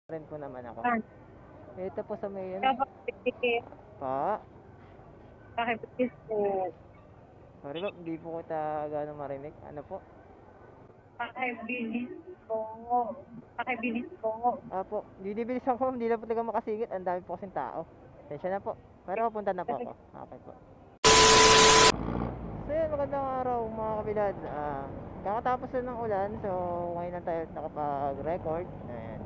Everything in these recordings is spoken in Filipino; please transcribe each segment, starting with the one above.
rin po naman ako. Ah, Ito po sa may Kapag pa. pakibigis po. Sorry po, hindi po kita gano'ng marinig. Ano po? Pakibilis po. Pakibilis po. Apo, didibilis ako, hindi na po talaga makasingit. Ang dami po kasing tao. Tensya na po. Pero punta na po ako. Okay po. So yun, magandang araw mga kabilad. Kakatapos na ng ulan, so ngayon na tayo nakapag-record. Ayan.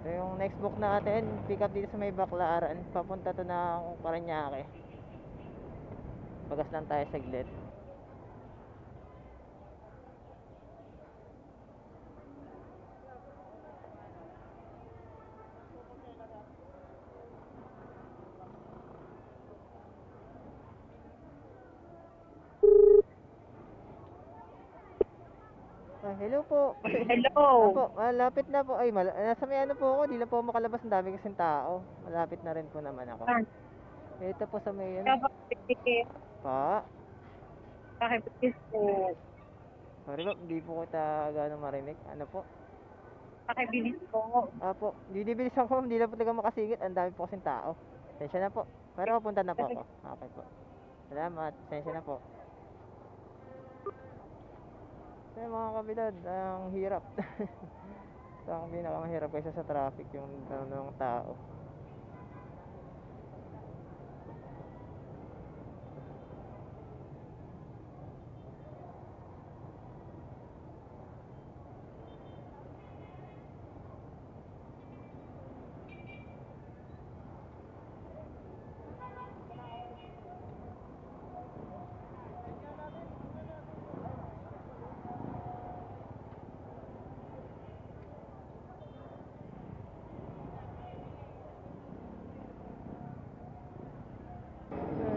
So yung next book natin, pick up dito sa may Baclaran. Papunta to ng Parañaque. Bagas lang tayo saglit. Hello po. Hello. Apo, malapit na po. Ay, nasa may ano po ako, di lang po ako makalabas. Ang dami kasing tao. Malapit na rin po naman ako. Ito po sa may Kapag pa. pakibigis po. Sorry po, hindi po kita gano'ng marinig. Ano po? Pakibilis po. Apo, didibilis ako, hindi na po talaga makasingit. Ang dami po kasing tao. Tensya na po. Pero punta na po ako. Okay po. Salamat. Tensya na po. So mga kabilad, ang hirap. So, ang pinakamahirap kaysa sa traffic, yung ng tao.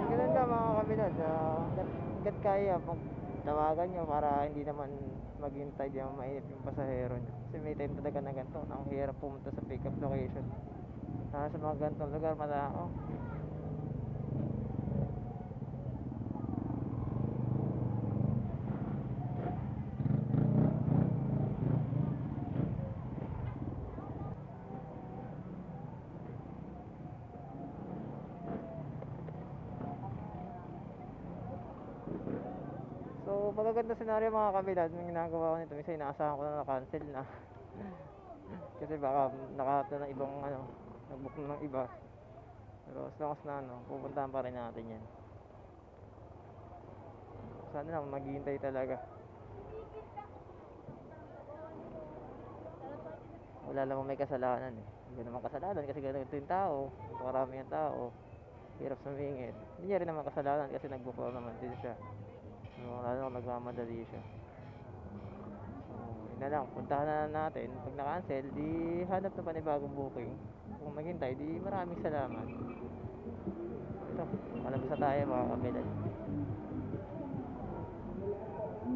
Ganun lang mga kabilad. Hanggat kaya, magtawagan nyo para hindi naman maghintay, di naman mainip yung pasahero nyo. Kasi may time talaga na ganito. Ang hirap pumunta sa pick up location. Sa mga ganitong lugar, malao. So, magaganda senaryo mga kabilad, may ginagawa ko nito. Minsan inaasahan ko na na-cancel na. Kasi baka nakahanap na ng ibang nag-book na ng iba. Pero as long as na pupuntahan pa rin natin yan. Sana lang maghihintay talaga. Wala namang may kasalanan eh. Hindi naman kasalanan kasi ganito yung tao. Marami yung tao. Hirap sumingit. Hindi niya rin naman kasalanan kasi nag-book lang naman din siya. Lalo nagmamadali siya. Yun na lang, puntahan na natin. Pag na-cancel, di hanap na panibagong booking. Kung maghintay, di maraming salamat. Ito, palabas na tayo mga kabilad.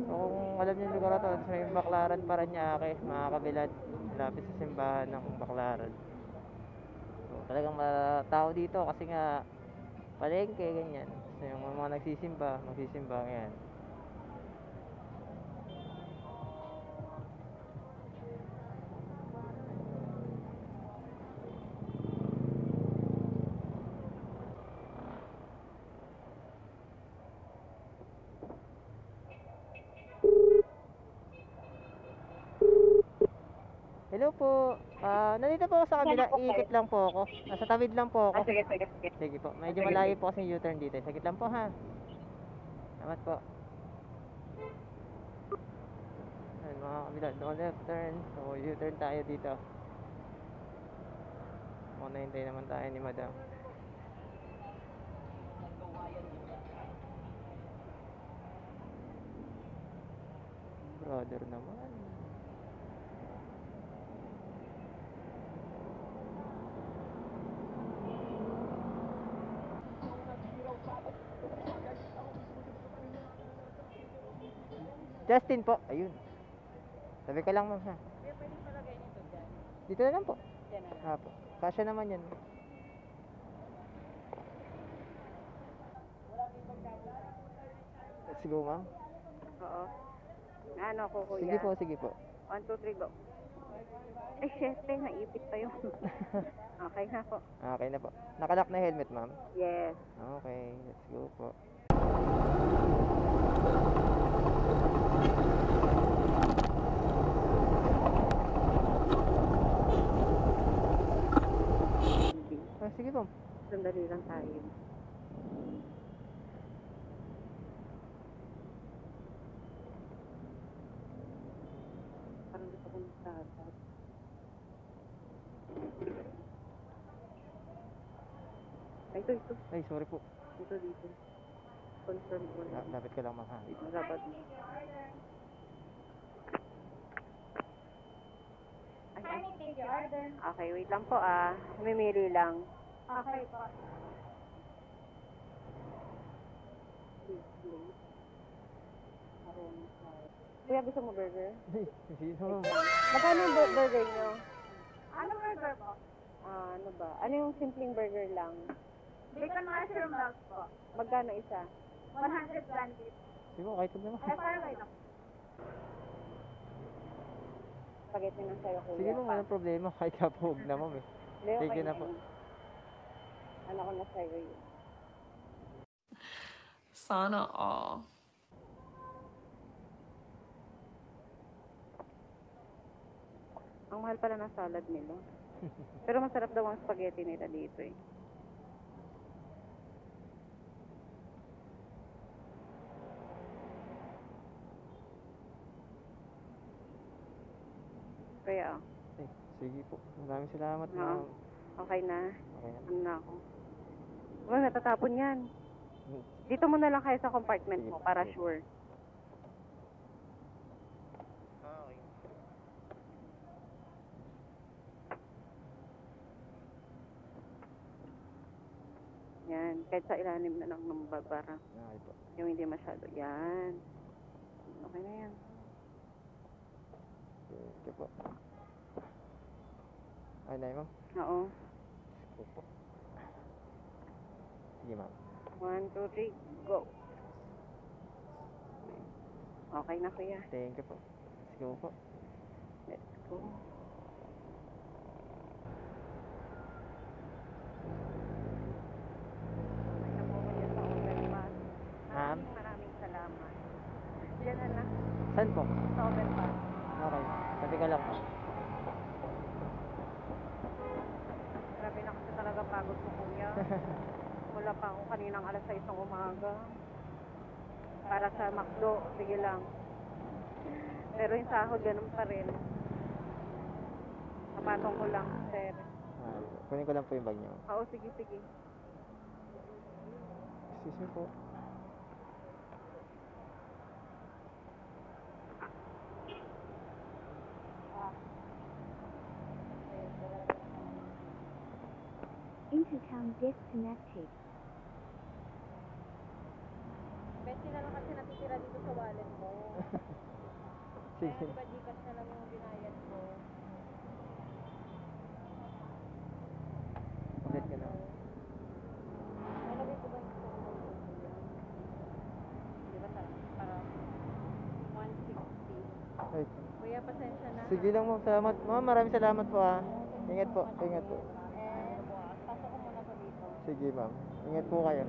So kung alam niyo yung lugar na to, sa may Baclaran Parañaque, mga kabilad, malapit sa simbahan ng Baclaran. So talagang tao dito kasi nga palengke, ganyan. So yung mga magsisimba, ganyan. Hello po. Nandito po ako sa kabila. Iikot lang po ako. Nasa tawid lang po ako. Sige. Sige po. Medyo malayo po kasi U-turn dito. Sagit lang po ha. Salamat po. Ayun mga kabila. No left turn. So U-turn tayo dito. Muna hintay naman tayo ni madam. Brother naman. Justin po. Ayun. Sabi ka lang ma'am ha. Dito na lang po. Apo. Kasya naman yan. Let's go ma'am. Oo. Ano ko kuya? Sige po. 1, 2, 3 go. Ay, syempre, naipit pa yun. Okay na po. Okay na po. Nakalock na helmet, ma'am? Yes. Okay, let's go po. Ah, sige po. Sandali lang tayo. Parang gusto ko nagtatag. Ay, ito. Ay, sorry po. Ito dito. Confirm ko na. Lapit ka lang, ma'am. Ha? Dapat mo. Okay, wait lang po ah. Mamimili lang. Okay po. Kuya, gusto mo burger? Sige po. Magkano yung burger nyo? Ano burger po? Ano ba? Ano yung simpleng burger lang? Bacon mushroom balls po. Magkano isa? 120. Sige po, kahit huwag naman. FRY lang. Spaghetti ng sayo, kuya. Sige po, walang problema. Kahit kapog na, ma'am eh. Hindi, okay Sige na po. yan. Ano ko na sa'yo yun. Sana all. Ang mahal pala ng salad nila. Pero masarap daw ang spaghetti nila dito eh. Kaya, Ay, sige po. Maraming salamat, Oo. ma'am. okay na. Okay na. Ano na ako. Well, natatapon yan. Dito mo na lang kayo sa compartment Sige mo po, para sige. sure. Okay. Yan. Kahit sa ilalim na lang ng babara. Okay po. Yung hindi masyado. Yan. Okay na yan. Sige po. Ay, na ma'am. Oo. Sige po. Sige, ma'am. 1, 2, 3, go. Okay na kuya. Thank you po. Let's go po. Let's go. Ay, nakuha niya sa overpass. Ma'am? Maraming salamat. Diyan na lang. Saan po? Sa overpass. Okay. Sabi ka lang po. Grabe na kasi talaga pagod ko kuya. Wala pa ako kaninang alas 6 ng umaga. Para sa McDo, sige lang. Pero yung sahod, ganun pa rin. Napatong ko lang, sir. Ah, kunin ko lang po yung bag niyo. Oo, sige, sige. Excuse me po. Intercom disconnected. Besti na lang kasi natitira dito sa wallet mo. Kaya Sige. di ba Gcash na lang yung binayad mo? Ulit ka na. Nalagay ko ba yung phone mo? Di ba para 160? Ay, Kuya, pasensya na. sige lang ma'am. Salamat. Ma'am, maraming salamat po ah. Ingat po. Ingat po. And pasok ko muna po dito. Sige ma'am. Ingat po kayo.